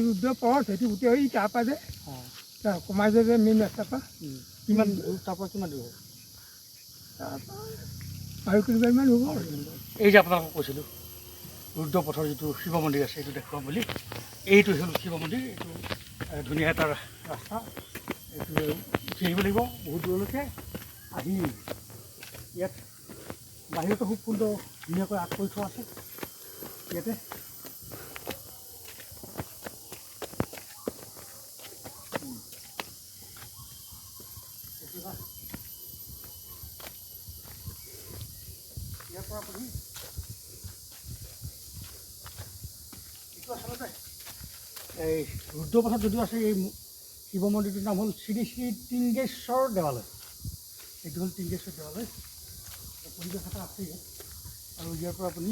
ৰুদ্ৰ পথ সেইটো গোটেই এই তাৰপৰা যে কমাই যে মেইন ৰাস্তাৰপৰা কিমান তাৰপৰা কিমান দূৰ হ'ব? তাৰপৰা 4 কিলোমিটাৰমান হ'ব। এই যে আপোনালোকক কৈছিলোঁ ৰুদ্ৰ পথৰ যিটো শিৱ মন্দিৰ আছে এইটো দেখুৱাম বুলি, এইটো হ'ল শিৱ মন্দিৰ। এইটো ধুনীয়া এটা ৰাস্তা, এইটো উঠি আহিব লাগিব বহুত দূৰলৈকে। আহি ইয়াত বাহিৰতো খুব সুন্দৰ ধুনীয়াকৈ আগ কৰি থোৱা আছে। ইয়াতে ইয়াৰ পৰা আপুনি এইটো আচলতে এই ৰুদ্ৰপথত যদিও আছে, এই শিৱ মন্দিৰটোৰ নাম হ'ল শ্ৰী শ্ৰী টিংগেশ্বৰ দেৱালয়। এইটো হ'ল টিংগেশ্বৰ দেৱালয়। পৰিৱেশ এটা আছে ইয়াত, আৰু ইয়াৰ পৰা আপুনি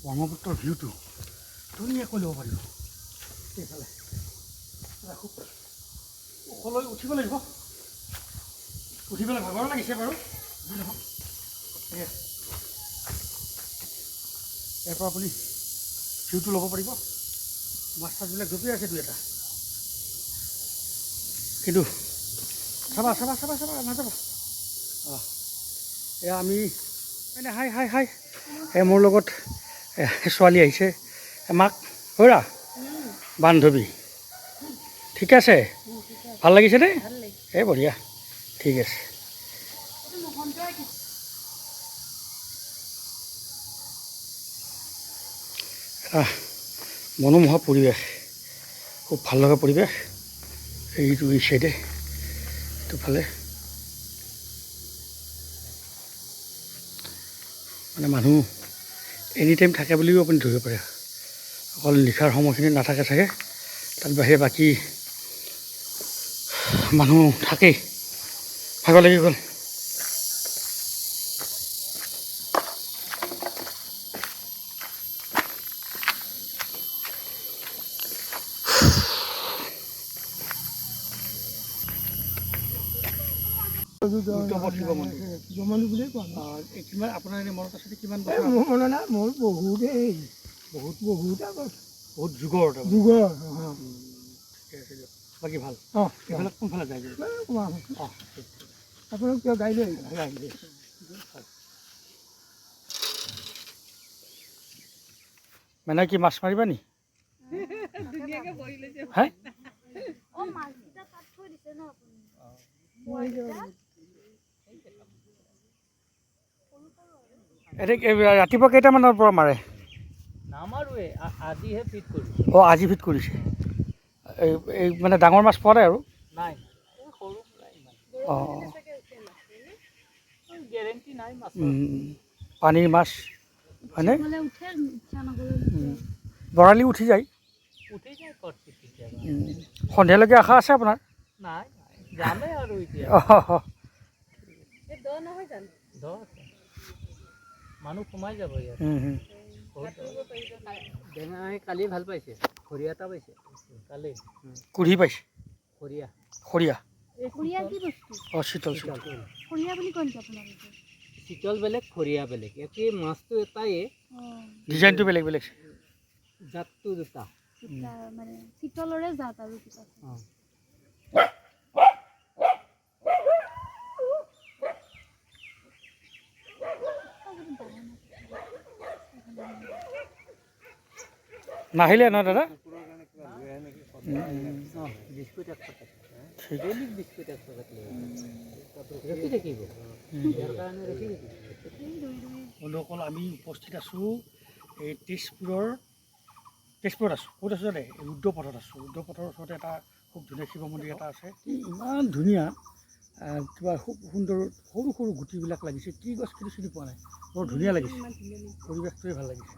ব্ৰহ্মপুত্ৰৰ ভিউটো ধুনীয়াকৈ ল'ব পাৰিব। এইফালে খুব ওখলৈ উঠিব লাগিব, উঠি পেলাই ভাগৰ লাগিছে বাৰু, নহয় এয়া ইয়াৰ পৰা আপুনি ভিউটো ল'ব পাৰিব। মাছ চাছবিলাক জঁপিয়াই আছে দুই এটা, কিন্তু চাবা চাবা চাবা চাবা নাযাবা। এয়া আমি মানে হাই হাই হাই মোৰ লগত ছোৱালী আহিছে, মাক হৰা বান্ধৱী, ঠিক আছে? ভাল লাগিছেনে? এই বঢ়িয়া, ঠিক আছে। মনোমোহা পৰিৱেশ, খুব ভাল লগা পৰিৱেশ। এইটো এই চাইডে এইটোফালে মানে মানুহ এনি টাইম থাকে বুলিও আপুনি ধৰিব পাৰে। অকল লিখাৰ সময়খিনি নাথাকে চাগে, তাত বাহিৰে বাকী মানুহ থাকেই। ভাগৰ লাগি গ'ল। শিৱ মন্দিৰ বুলিয়ে কোৱা কিমান আপোনাৰ এনেই মনত আছে কিমান মোৰ মনত নাই, মোৰ বহুতেই বহুত আগত, বহুত যুগৰ যুগৰ। ঠিকে আছে দিয়ক, বাকী ভাল? এইফালে কোনফালে যায়? আপোনাক কিয় গাড়ী লৈ আহিলে মানে কি মাছ মাৰিবা নি? হে এতিয়া ৰাতিপুৱা কেইটামানৰ পৰা মাৰে? আজি ফিট কৰিছে। এই মানে ডাঙৰ মাছ পোৱা নাই আৰু? পানীৰ মাছ হয়নে? বৰালি উঠি যায়? সন্ধিয়ালৈকে আশা আছে আপোনাৰ? মানুহ সোমাই যাব ইয়াত। কালি ভাল পাইছে, খৰিয়া এটা পাইছে কালি। কুঢ়ি পাইছে? খৰিয়া খৰিয়া কি বস্তু? চিতল চিতল। খৰিয়া বুলি কয় নেকি আপোনালোকে? চিতল বেলেগ, খৰিয়া বেলেগ। একেই মাছটো এটাই, ডিজাইনটো বেলেগ বেলেগ, জাতটো দুটা। মানে চিতলৰে জাত আৰু কিবা। নাহিলে ন দাদা? বিস্কুট 100 টকা। ঠিক বিস্কুট 100 টকা ৰখি থাকিব। ইয়াৰ কাৰণে ৰখি থাকিব। বন্ধুসকল, আমি উপস্থিত আছোঁ এই তেজপুৰত আছোঁ। ক'ত আছোঁ জানে? ৰুদ্ৰপথত আছোঁ। ৰুদ্ৰপথৰ ওচৰতে এটা খুব ধুনীয়া শিৱ মন্দিৰ এটা আছে। ইমান ধুনীয়া, কিবা খুব সুন্দৰ সৰু সৰু গুটিবিলাক লাগিছে। কি গছ কিন্তু চিনি পোৱা নাই, বৰ ধুনীয়া লাগিছে। পৰিৱেশটোৱে ভাল লাগিছে।